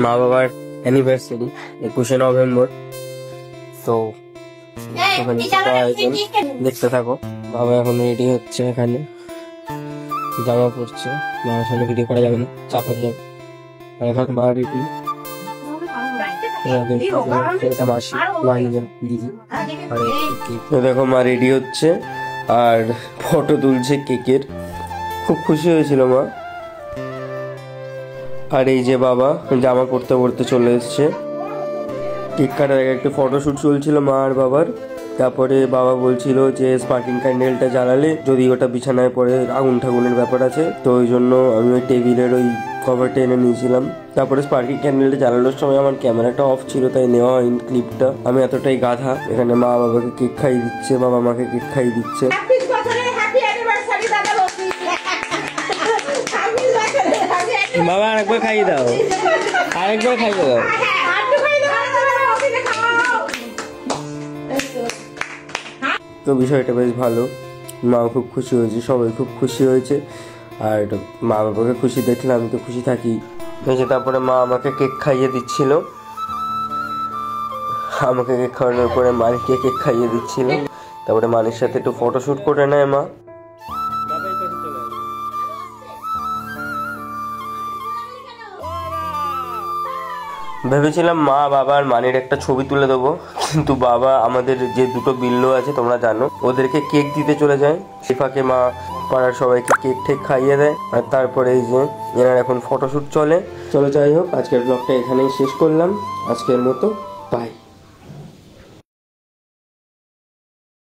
মা বাবার anniversary 21শে November. তো দেখতে থাকো। বাবা এখন রেডি হচ্ছে, এখানে জামা পড়ছে। মার সামনে ভিডিও করা যাবে না, চাপা যাবে। আর এখন মা রেডি, দেখো মা রেডি হচ্ছে আর ফটো তুলছে কেকের। খুব খুশি হয়েছিল মা। আর এই যে বাবা জামা পরতে পরতে চলে এসছে। কেক কাটার আগে একটা ফটোশুট চলছিল মা আর বাবার। তারপরে বাবা বলছিল যে স্পার্কিং ক্যান্ডেলটা জ্বালালে যদি ওটা বিছানায় পড়ে আগুন ঠাগুনের ব্যাপার আছে, তো ওই জন্য আমি ওই টেবিলের ওই কভারটা এনে নিয়েছিলাম। তারপরে স্পার্কিং ক্যান্ডেলটা জ্বালানোর সময় আমার ক্যামেরাটা অফ ছিল, তাই নেওয়া হয়নি ক্লিপটা। আমি এতটাই গাধা। এখানে মা বাবাকে কেক খাইয়ে দিচ্ছে, বাবা মাকে কেক খাইয়ে দিচ্ছে। বাবা আরেকবার খাইয়ে দাও, আরেকবার খাইয়ে দাও। তো বিষয়টা বেশ ভালো। মাও খুব খুশি হয়েছে, সবাই খুব খুশি হয়েছে। আর মা বাবাকে খুশি দেখলে আমি তো খুশি থাকি। তারপরে মা আমাকে কেক খাইয়ে দিচ্ছিল। আমাকে কেক খাওয়ানোর পরে মানিককে কেক খাইয়ে দিচ্ছিল। তারপরে মানির সাথে একটু ফটোশুট করে নেয় মা। ভেবেছিলাম মা বাবা আর মানির একটা ছবি তুলে দেবো, কিন্তু বাবা আমাদের যে দুটো বিল্লো আছে তোমরা জানো, ওদেরকে কেক দিতে চলে যায়। সে ফাঁকে মা পাড়ার সবাইকে কেক ঠেক খাইয়ে দেয়। আর তারপরে এই যে এনার এখন ফটোশুট চলে। চলো যাই হোক, আজকের ব্লগটা এখানেই শেষ করলাম। আজকের মতো বাই।